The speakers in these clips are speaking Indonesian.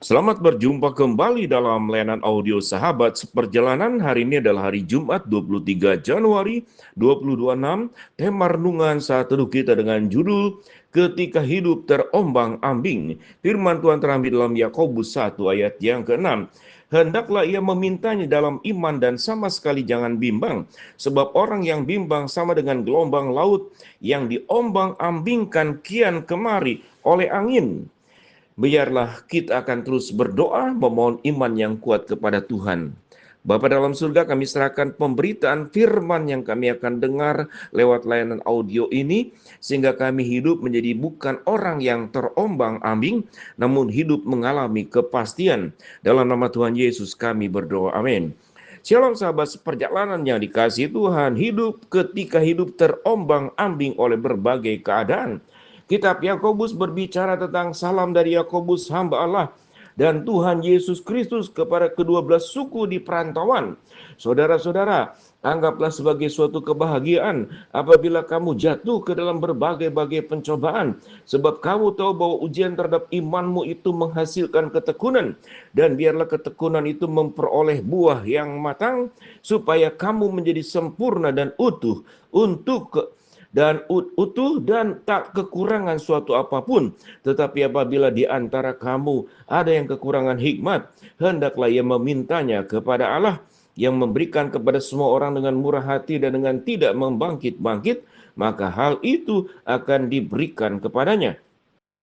Selamat berjumpa kembali dalam layanan audio sahabat seperjalanan. Hari ini adalah hari Jumat 23 Januari 2026. Tema renungan saat teduh kita dengan judul Ketika Hidup Terombang-ambing. Firman Tuhan terambil dalam Yakobus 1 ayat yang ke-6. Hendaklah ia memintanya dalam iman dan sama sekali jangan bimbang. Sebab orang yang bimbang sama dengan gelombang laut yang diombang-ambingkan kian kemari oleh angin. Biarlah kita akan terus berdoa, memohon iman yang kuat kepada Tuhan. Bapa dalam surga, kami serahkan pemberitaan firman yang kami akan dengar lewat layanan audio ini, sehingga kami hidup menjadi bukan orang yang terombang-ambing, namun hidup mengalami kepastian. Dalam nama Tuhan Yesus kami berdoa, amin. Shalom sahabat seperjalanan yang dikasihi Tuhan, hidup ketika hidup terombang-ambing oleh berbagai keadaan. Kitab Yakobus berbicara tentang salam dari Yakobus hamba Allah dan Tuhan Yesus Kristus kepada kedua belas suku di perantauan. Saudara-saudara, anggaplah sebagai suatu kebahagiaan apabila kamu jatuh ke dalam berbagai-bagai pencobaan. Sebab kamu tahu bahwa ujian terhadap imanmu itu menghasilkan ketekunan. Dan biarlah ketekunan itu memperoleh buah yang matang, supaya kamu menjadi sempurna dan utuh utuh dan tak kekurangan suatu apapun. Tetapi apabila di antara kamu ada yang kekurangan hikmat, hendaklah ia memintanya kepada Allah yang memberikan kepada semua orang dengan murah hati dan dengan tidak membangkit-bangkit, maka hal itu akan diberikan kepadanya.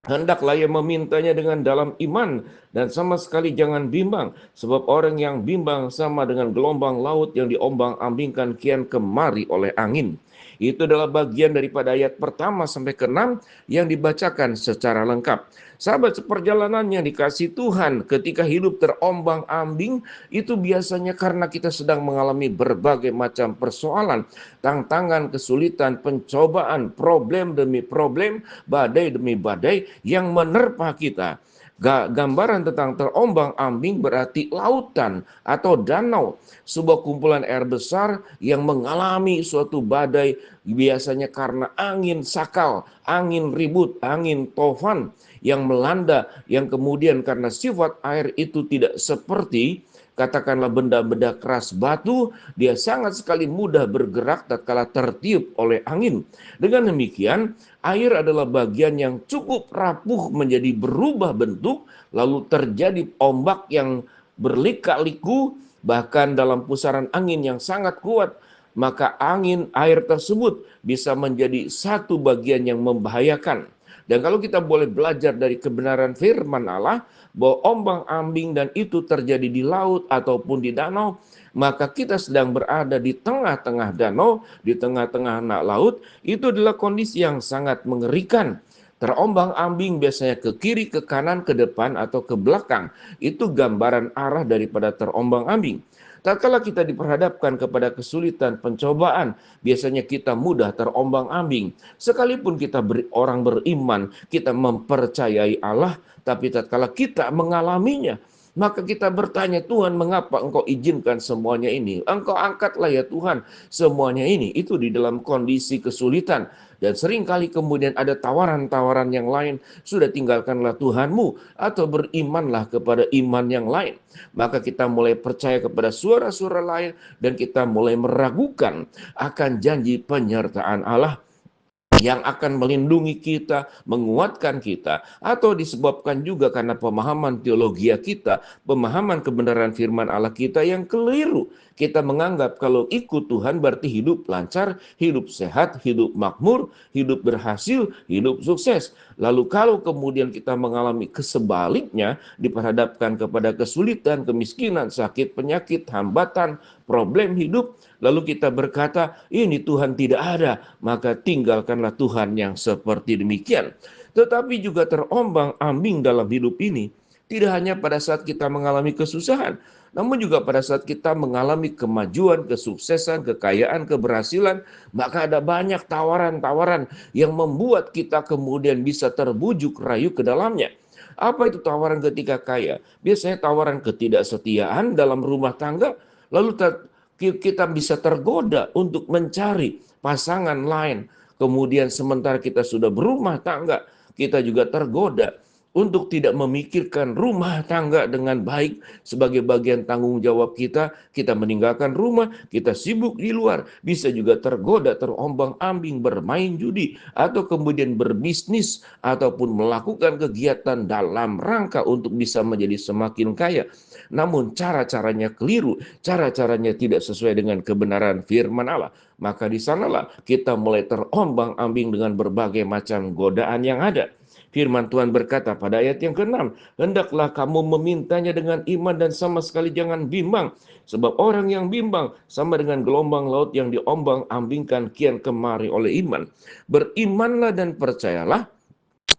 Hendaklah ia memintanya dengan dalam iman dan sama sekali jangan bimbang, sebab orang yang bimbang sama dengan gelombang laut yang diombang-ambingkan kian kemari oleh angin. Itu adalah bagian daripada ayat pertama sampai ke-6 yang dibacakan secara lengkap. Sahabat seperjalanan yang dikasihi Tuhan, ketika hidup terombang-ambing itu biasanya karena kita sedang mengalami berbagai macam persoalan, tantangan, kesulitan, pencobaan, problem demi problem, badai demi badai yang menerpa kita. Gambaran tentang terombang-ambing berarti lautan atau danau, sebuah kumpulan air besar yang mengalami suatu badai, biasanya karena angin sakal, angin ribut, angin tofan yang melanda, yang kemudian karena sifat air itu tidak seperti katakanlah benda-benda keras batu, dia sangat sekali mudah bergerak tatkala tertiup oleh angin. Dengan demikian, air adalah bagian yang cukup rapuh menjadi berubah bentuk, lalu terjadi ombak yang berlika-liku, bahkan dalam pusaran angin yang sangat kuat, maka angin air tersebut bisa menjadi satu bagian yang membahayakan. Dan kalau kita boleh belajar dari kebenaran firman Allah, bahwa ombang-ambing dan itu terjadi di laut ataupun di danau, maka kita sedang berada di tengah-tengah danau, di tengah-tengah laut, itu adalah kondisi yang sangat mengerikan. Terombang-ambing biasanya ke kiri, ke kanan, ke depan, atau ke belakang. Itu gambaran arah daripada terombang-ambing. Tatkala kita diperhadapkan kepada kesulitan, pencobaan, biasanya kita mudah terombang-ambing. Sekalipun kita orang beriman, kita mempercayai Allah, tapi tatkala kita mengalaminya, maka kita bertanya, Tuhan, mengapa Engkau izinkan semuanya ini? Engkau angkatlah ya Tuhan semuanya ini. Itu di dalam kondisi kesulitan. Dan seringkali kemudian ada tawaran-tawaran yang lain. Sudah tinggalkanlah Tuhanmu atau berimanlah kepada iman yang lain. Maka kita mulai percaya kepada suara-suara lain dan kita mulai meragukan akan janji penyertaan Allah yang akan melindungi kita, menguatkan kita, atau disebabkan juga karena pemahaman teologi kita, pemahaman kebenaran firman Allah kita yang keliru. Kita menganggap kalau ikut Tuhan berarti hidup lancar, hidup sehat, hidup makmur, hidup berhasil, hidup sukses. Lalu kalau kemudian kita mengalami kesebaliknya, diperhadapkan kepada kesulitan, kemiskinan, sakit, penyakit, hambatan, problem hidup, lalu kita berkata, ini Tuhan tidak ada, maka tinggalkanlah Tuhan yang seperti demikian. Tetapi juga terombang-ambing dalam hidup ini, tidak hanya pada saat kita mengalami kesusahan, namun juga pada saat kita mengalami kemajuan, kesuksesan, kekayaan, keberhasilan, maka ada banyak tawaran-tawaran yang membuat kita kemudian bisa terbujuk rayu ke dalamnya. Apa itu tawaran ketika kaya? Biasanya tawaran ketidaksetiaan dalam rumah tangga, lalu kita bisa tergoda untuk mencari pasangan lain. Kemudian sementara kita sudah berumah tangga, kita juga tergoda untuk tidak memikirkan rumah tangga dengan baik sebagai bagian tanggung jawab kita. Kita meninggalkan rumah, kita sibuk di luar, bisa juga tergoda, terombang-ambing, bermain judi, atau kemudian berbisnis, ataupun melakukan kegiatan dalam rangka untuk bisa menjadi semakin kaya. Namun cara-caranya keliru, cara-caranya tidak sesuai dengan kebenaran firman Allah. Maka di sanalah kita mulai terombang-ambing dengan berbagai macam godaan yang ada. Firman Tuhan berkata pada ayat yang ke-6, hendaklah kamu memintanya dengan iman dan sama sekali jangan bimbang. Sebab orang yang bimbang sama dengan gelombang laut yang diombang-ambingkan kian kemari oleh iman. Berimanlah dan percayalah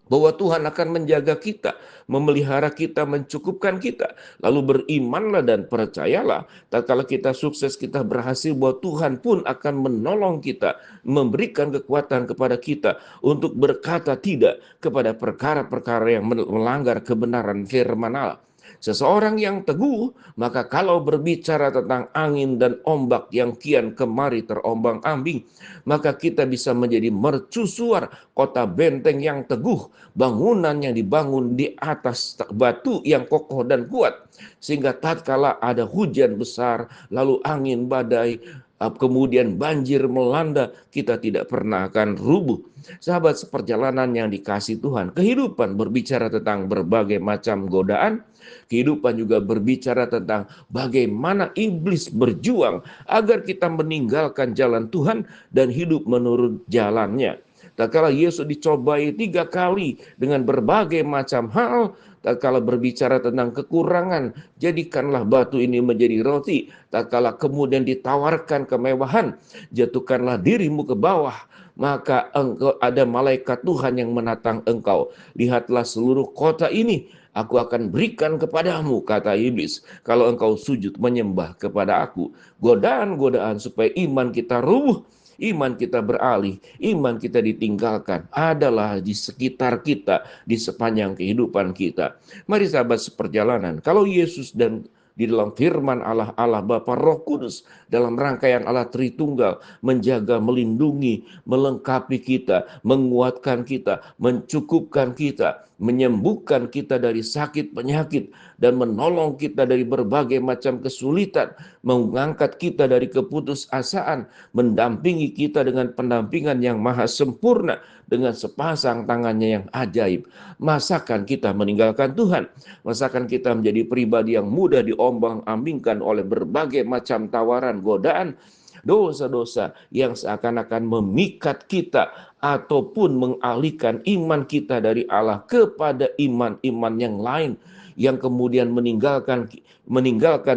bahwa Tuhan akan menjaga kita, memelihara kita, mencukupkan kita. Lalu berimanlah dan percayalah, tatkala kita sukses, kita berhasil, bahwa Tuhan pun akan menolong kita, memberikan kekuatan kepada kita untuk berkata tidak kepada perkara-perkara yang melanggar kebenaran firman Allah. Seseorang yang teguh, maka kalau berbicara tentang angin dan ombak yang kian kemari terombang-ambing, maka kita bisa menjadi mercusuar kota benteng yang teguh, bangunan yang dibangun di atas batu yang kokoh dan kuat, sehingga tatkala ada hujan besar, lalu angin badai, kemudian banjir melanda, kita tidak pernah akan rubuh. Sahabat seperjalanan yang dikasihi Tuhan, kehidupan berbicara tentang berbagai macam godaan. Kehidupan juga berbicara tentang bagaimana iblis berjuang agar kita meninggalkan jalan Tuhan dan hidup menurut jalannya. Tatkala Yesus dicobai 3 kali dengan berbagai macam hal, tatkala berbicara tentang kekurangan, jadikanlah batu ini menjadi roti. Tatkala kemudian ditawarkan kemewahan, jatuhkanlah dirimu ke bawah, maka engkau ada malaikat Tuhan yang menatang engkau. Lihatlah seluruh kota ini, aku akan berikan kepadamu, kata iblis, kalau engkau sujud menyembah kepada aku. Godaan-godaan supaya iman kita rubuh, iman kita beralih, iman kita ditinggalkan adalah di sekitar kita, di sepanjang kehidupan kita. Mari sahabat seperjalanan, kalau Yesus dan di dalam firman Allah, Allah Bapa Roh Kudus dalam rangkaian Allah Tritunggal menjaga, melindungi, melengkapi kita, menguatkan kita, mencukupkan kita, menyembuhkan kita dari sakit penyakit, dan menolong kita dari berbagai macam kesulitan, mengangkat kita dari keputusasaan, mendampingi kita dengan pendampingan yang maha sempurna, dengan sepasang tangannya yang ajaib. Masakan kita meninggalkan Tuhan? Masakan kita menjadi pribadi yang mudah diombang-ambingkan oleh berbagai macam tawaran, godaan, dosa-dosa yang seakan-akan memikat kita ataupun mengalihkan iman kita dari Allah kepada iman-iman yang lain, yang kemudian meninggalkan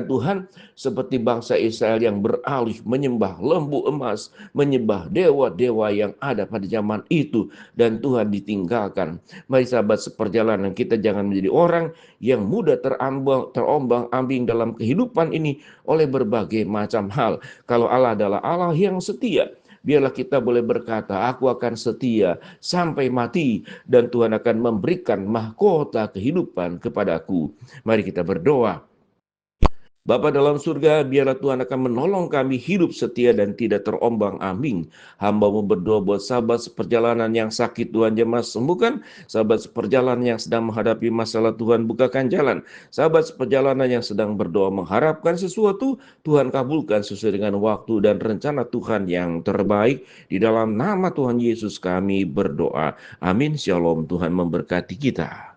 Tuhan, seperti bangsa Israel yang beralih menyembah lembu emas, menyembah dewa-dewa yang ada pada zaman itu, dan Tuhan ditinggalkan. Mari sahabat seperjalanan, kita jangan menjadi orang yang mudah terombang-ambing dalam kehidupan ini oleh berbagai macam hal. Kalau Allah adalah Allah yang setia, biarlah kita boleh berkata, aku akan setia sampai mati, dan Tuhan akan memberikan mahkota kehidupan kepadaku. Mari kita berdoa. Bapa dalam surga, biarlah Tuhan akan menolong kami hidup setia dan tidak terombang-ambing. Hamba-Mu berdoa buat sahabat seperjalanan yang sakit, Tuhan jamah sembuhkan. Sahabat seperjalanan yang sedang menghadapi masalah, Tuhan bukakan jalan. Sahabat seperjalanan yang sedang berdoa mengharapkan sesuatu, Tuhan kabulkan sesuai dengan waktu dan rencana Tuhan yang terbaik. Di dalam nama Tuhan Yesus kami berdoa. Amin. Shalom. Tuhan memberkati kita.